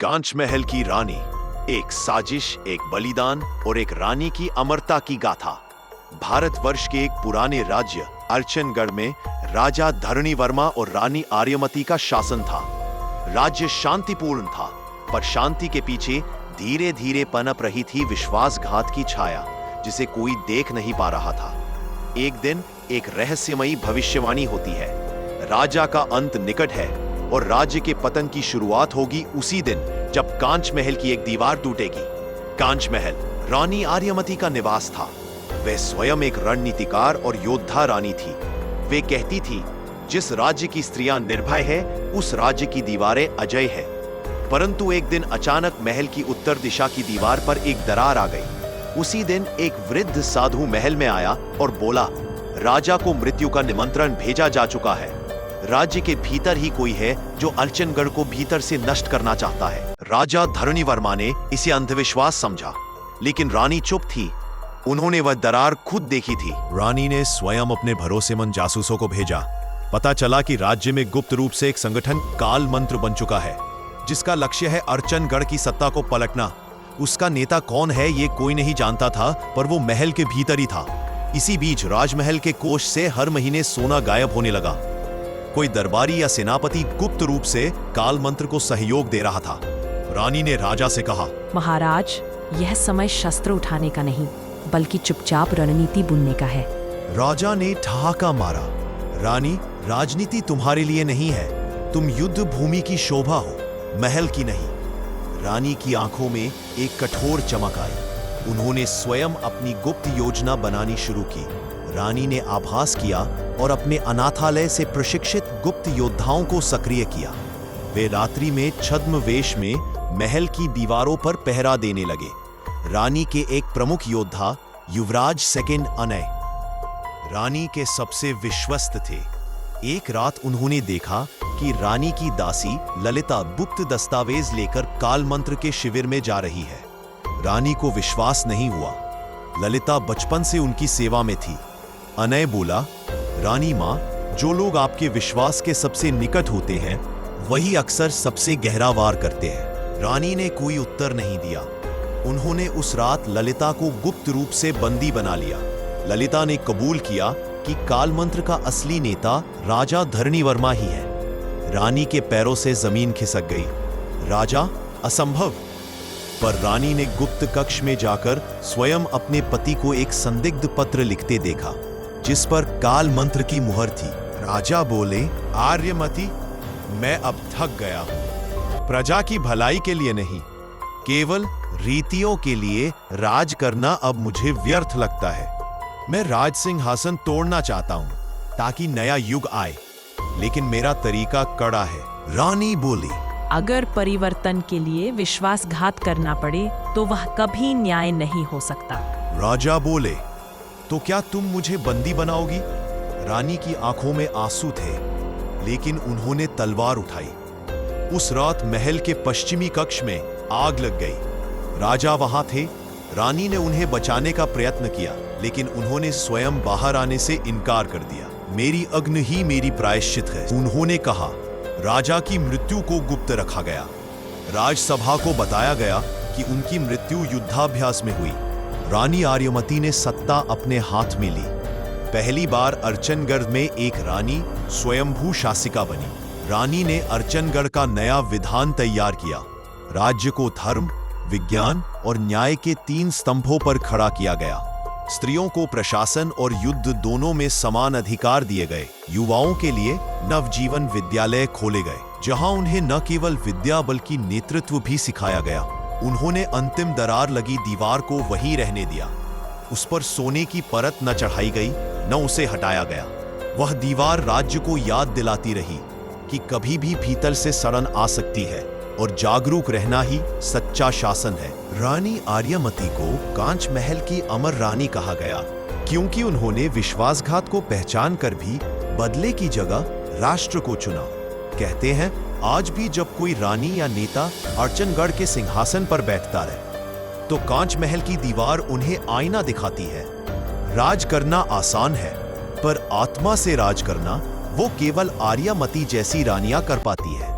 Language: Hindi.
कांच महल की रानी, एक साजिश, एक बलिदान और एक रानी की अमरता की गाथा। भारतवर्ष के एक पुराने राज्य अर्चनगढ़ में राजा धरणीवर्मा और रानी आर्यमती का शासन था। राज्य शांतिपूर्ण था, पर शांति के पीछे धीरे धीरे पनप रही थी विश्वासघात की छाया, जिसे कोई देख नहीं पा रहा था। एक दिन एक रहस्यमयी भविष्यवाणी होती है। राजा का अंत निकट है और राज्य के पतन की शुरुआत होगी उसी दिन जब कांच महल की एक दीवार टूटेगी। कांच महल रानी आर्यमती का निवास था। वह स्वयं एक रणनीतिकार और योद्धा रानी थी। वे कहती थी, जिस राज्य की स्त्रियां निर्भय है, उस राज्य की दीवारें अजय है। परंतु एक दिन अचानक महल की उत्तर दिशा की दीवार पर एक दरार आ गई। उसी दिन एक वृद्ध साधु महल में आया और बोला, राजा को मृत्यु का निमंत्रण भेजा जा चुका है। राज्य के भीतर ही कोई है जो अर्चनगढ़ को भीतर से नष्ट करना चाहता है। राजा धरणीवर्मा ने इसे अंधविश्वास समझा, लेकिन रानी चुप थी। उन्होंने वह दरार खुद देखी थी। रानी ने स्वयं अपने भरोसेमंद जासूसों को भेजा। पता चला कि राज्य में गुप्त रूप से एक संगठन काल मंत्र बन चुका है, जिसका लक्ष्य है अर्चनगढ़ की सत्ता को पलटना। उसका नेता कौन है ये कोई नहीं जानता था, पर वो महल के भीतर ही था। इसी बीच राजमहल के कोष से हर महीने सोना गायब होने लगा। कोई दरबारी या सेनापति गुप्त रूप से काल मंत्र को सहयोग दे रहा था। रानी ने राजा से कहा, महाराज, यह समय शस्त्र उठाने का नहीं, बल्कि चुपचाप रणनीति बुनने का है। राजा ने ठहाका मारा, रानी, राजनीति तुम्हारे लिए नहीं है। तुम युद्ध भूमि की शोभा हो, महल की नहीं। रानी की आंखों में एक कठोर चमक आई। उन्होंने स्वयं अपनी गुप्त योजना बनानी शुरू की। रानी ने आभास किया और अपने अनाथालय से प्रशिक्षित गुप्त योद्धाओं को सक्रिय किया। वे रात्रि में छद्म वेश में महल की दीवारों पर पहरा देने लगे। रानी के एक प्रमुख योद्धा युवराज सेकंड अनय रानी के सबसे विश्वस्त थे। एक रात उन्होंने देखा कि रानी की दासी ललिता गुप्त दस्तावेज लेकर काल मंत्र के शिविर में जा रही है। रानी को विश्वास नहीं हुआ। ललिता बचपन से उनकी सेवा में थी। अनय बोला, रानी मां, जो लोग आपके विश्वास के सबसे निकट होते हैं, वही अक्सर सबसे गहरा वार करते हैं। रानी ने कोई उत्तर नहीं दिया। उन्होंने उस रात ललिता को गुप्त रूप से बंदी बना लिया। ललिता ने कबूल किया कि काल मंत्र का असली नेता राजा धरणीवर्मा ही है। रानी के पैरों से जमीन खिसक गई। राजा, असंभव। पर रानी ने गुप्त कक्ष में जाकर स्वयं अपने पति को एक संदिग्ध पत्र लिखते देखा, जिस पर काल मंत्र की मुहर थी। राजा बोले, आर्यमती, मैं अब थक गया हूं। प्रजा की भलाई के लिए नहीं, केवल रीतियों के लिए राज करना अब मुझे व्यर्थ लगता है। मैं राज सिंहासन तोड़ना चाहता हूं ताकि नया युग आए, लेकिन मेरा तरीका कड़ा है। रानी बोली, अगर परिवर्तन के लिए विश्वासघात करना पड़े तो वह कभी न्याय नहीं हो सकता। राजा बोले, तो क्या तुम मुझे बंदी बनाओगी? रानी की आंखों में आंसू थे, लेकिन उन्होंने तलवार उठाई। उस रात महल के पश्चिमी कक्ष में आग लग गई। राजा वहां थे। रानी ने उन्हें बचाने का प्रयत्न किया, लेकिन उन्होंने स्वयं बाहर आने से इनकार कर दिया। मेरी अग्नि ही मेरी प्रायश्चित है, उन्होंने कहा। राजा की मृत्यु को गुप्त रखा गया। राजसभा को बताया गया कि उनकी मृत्यु युद्धाभ्यास में हुई। रानी आर्यमती ने सत्ता अपने हाथ में ली। पहली बार अर्चनगढ़ में एक रानी स्वयंभू शासिका बनी। रानी ने अर्चनगढ़ का नया विधान तैयार किया। राज्य को धर्म, विज्ञान और न्याय के 3 स्तंभों पर खड़ा किया गया। स्त्रियों को प्रशासन और युद्ध दोनों में समान अधिकार दिए गए। युवाओं के लिए नवजीवन विद्यालय खोले गए, जहां उन्हें न केवल विद्या बल्कि नेतृत्व भी सिखाया गया। उन्होंने अंतिम दरार लगी दीवार को वहीं रहने दिया। उस पर सोने की परत न चढ़ाई गई, न उसे हटाया गया। वह दीवार राज्य को याद दिलाती रही कि कभी भी भीतर से शरण आ सकती है और जागरूक रहना ही सच्चा शासन है। रानी आर्यमती को कांच महल की अमर रानी कहा गया, क्योंकि उन्होंने विश्वासघात को पहचान कर भी बदले की जगह राष्ट्र को चुना। कहते हैं, आज भी जब कोई रानी या नेता अर्चनगढ़ के सिंहासन पर बैठता है, तो कांच महल की दीवार उन्हें आईना दिखाती है। राज करना आसान है, पर आत्मा से राज करना वो केवल आर्यमती जैसी रानियां कर पाती है।